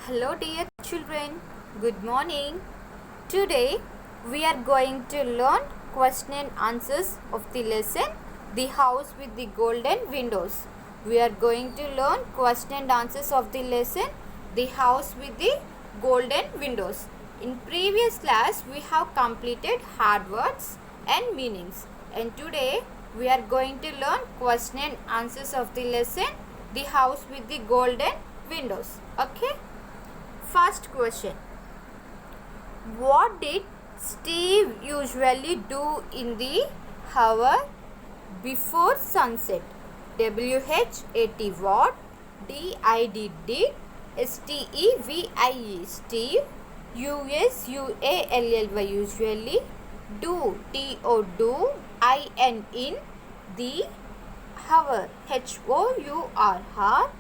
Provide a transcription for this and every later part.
Hello dear children, good morning. Today we are going to learn question and answers of the lesson The House with the Golden Windows. We are going to learn question and answers of the lesson The House with the Golden Windows. In previous class we have completed hard words and meanings, and today we are going to learn question and answers of the lesson The House with the Golden Windows. Okay? First question. What did Steve usually do in the hour before sunset? W-H-A-T what? D-I-D did. S-T-E-V-I-E Steve. U-S-U-A-L-L-Y usually. Do T-O do. I-N in the hour. H-O-U-R her.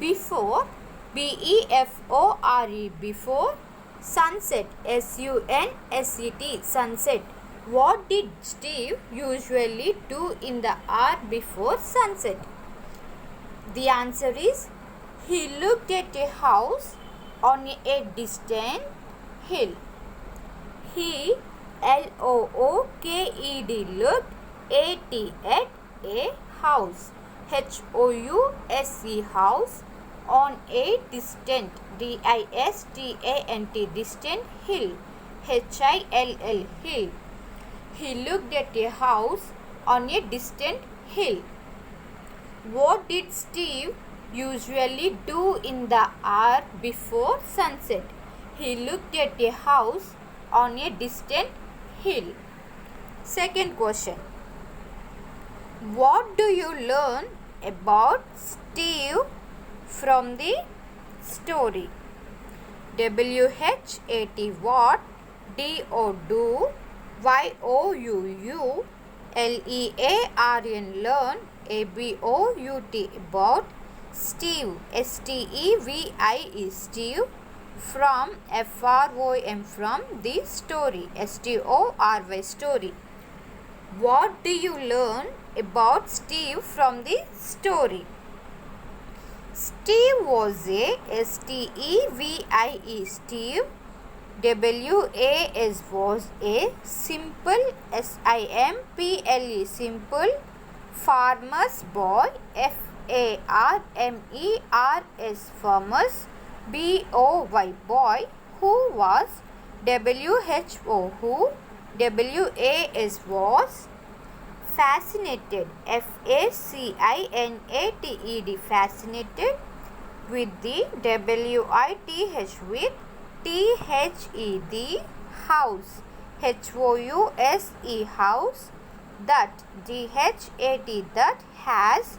Before B-E-F-O-R-E before. Sunset S-U-N-S-E-T sunset. What did Steve usually do in the hour before sunset? The answer is he looked at a house on a distant hill. He L-O-O-K-E-D looked A-T at a house. H-O-U-S-E house on a distant D-I-S-T-A-N-T distant hill. H-I-L-L hill. He looked at a house on a distant hill. What did Steve usually do in the hour before sunset? He looked at a house on a distant hill. Second question. What do you learn about Steve from the story? W-H-A-T what? D-O do. Y-O-U-U L-E-A-R-N learn. A-B-O-U-T about. Steve S-T-E-V-I-E Steve. From F-R-O-M from the story. S-T-O-R-Y story. What do you learn about Steve from the story? Steve was a S-T-E-V-I-E Steve. W-A-S was a simple S-I-M-P-L-E simple farmer's boy. F-A-R-M-E-R-S farmer's B-O-Y boy. Who was W-H-O who. W-A-S was fascinated. F-A-C-I-N-A-T-E-D fascinated with the W-I-T-H with T-H-E-D house. H-O-U-S-E house. That D-H-A-T that has.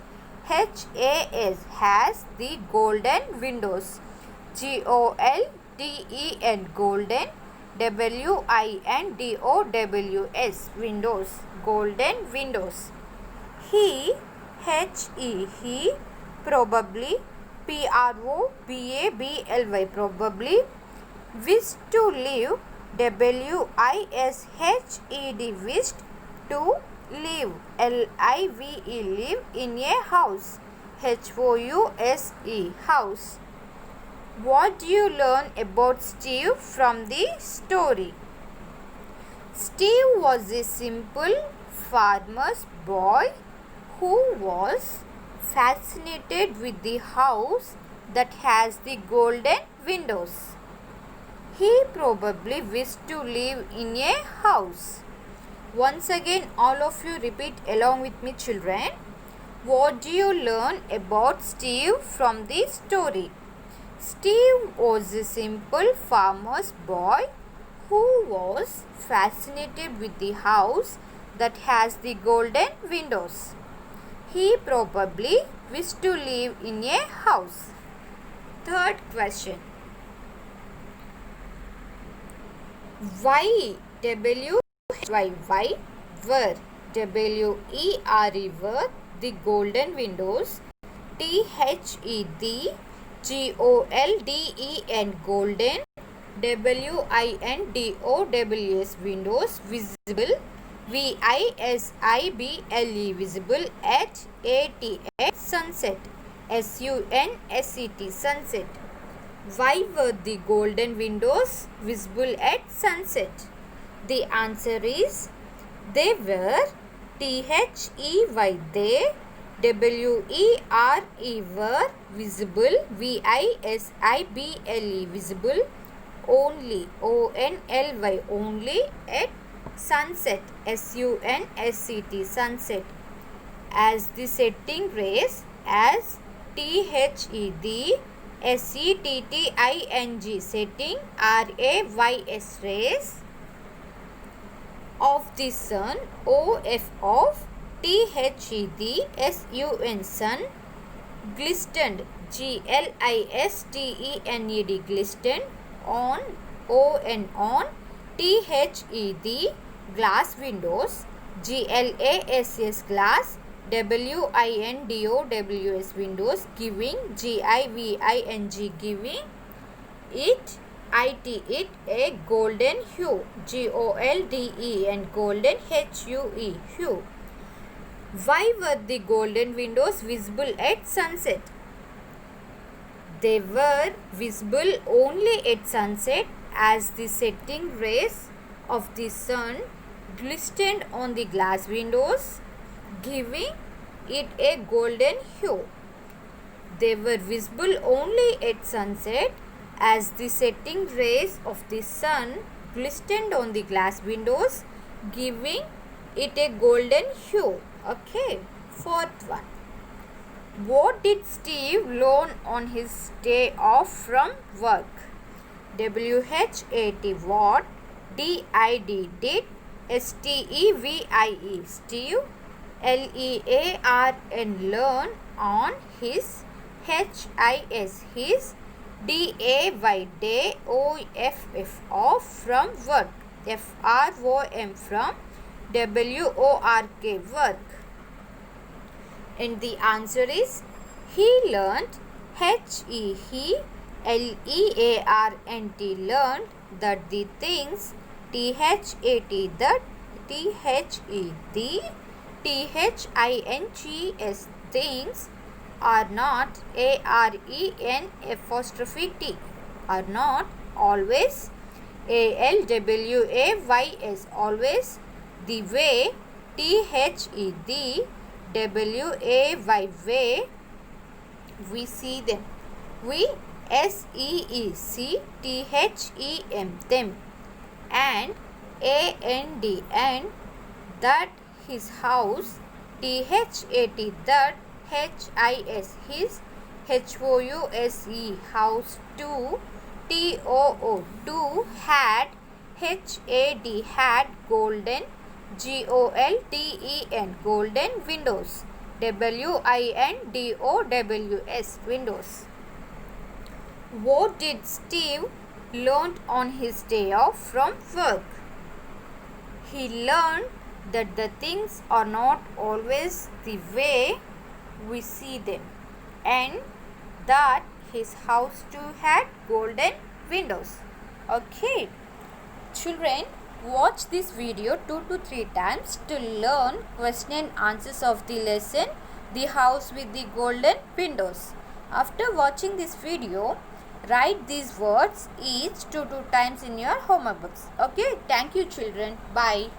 H-A-S has the golden windows. G-O-L-D-E-N golden. W-I-N-D-O-W-S windows. Golden windows. He he probably P-R-O-B-A-B-L-Y probably wished to live. W-I-S-H-E-D wished to live. L-I-V-E live in a house. H-O-U-S-E house. What do you learn about Steve from the story? Steve was a simple farmer's boy who was fascinated with the house that has the golden windows. He probably wished to live in a house. Once again, all of you repeat along with me, children. What do you learn about Steve from the story? Steve was a simple farmer's boy who was fascinated with the house that has the golden windows. He probably wished to live in a house. Third question. Why were W-E-R-E were the golden windows. T-H-E-D G-O-L-D-E-N golden. W-I-N-D-O-W-S windows visible. V-I-S-I-B-L-E visible. H-A-T-X sunset. S-U-N-S-E-T sunset. Why were the golden windows visible at sunset? The answer is they were THEY, they, WERE, were visible, VISIBLE, visible, only, ONLY, only, at sunset, SUNSET, sunset, as the setting rays, as THE, the, SETTING, setting, RAYS, rays, of the sun, OF, of, THE, the, SUN, sun, glistened, GLISTENED, glistened, on, on, THE, the, glass windows, GLASS, glass, WINDOWS, windows, giving, GIVING, giving, it, it, a golden hue, GOLDEN, golden, HUE, hue. Why were the golden windows visible at sunset? They were visible only at sunset, as the setting rays of the sun glistened on the glass windows, giving it a golden hue. They were visible only at sunset, as the setting rays of the sun glistened on the glass windows, giving it a golden hue. Okay, fourth one. What did Steve learn on his day off from work? WHAT, what, DID, did, STEVIE, Steve, LEARN, learn, on, his, HIS, his, DAY, day, OFF, off, from work, FROM, from, WORK, work. And the answer is he learned, he, LEARNT, learned, that the things, THAT, that, THE, the, THINGS, things, are not, AREN', are not, always, ALWAYS, always, the way, THE, the, WAY, way, we see them, we, SEECTHEM, them, and AND, and, that, his house, THAT, that, HIS, his, HOUSE, house, too, TOO, too, had, HAD, had, golden, GOLDEN, golden, windows, WINDOWS, windows. What did Steve learn on his day off from work? He learned that the things are not always the way we see them, and that his house too had golden windows. Okay, children, watch this video 2 to 3 times to learn question and answers of the lesson, The House with the Golden Windows. After watching this video, write these words each 2 times in your homework books. Okay, thank you children. Bye.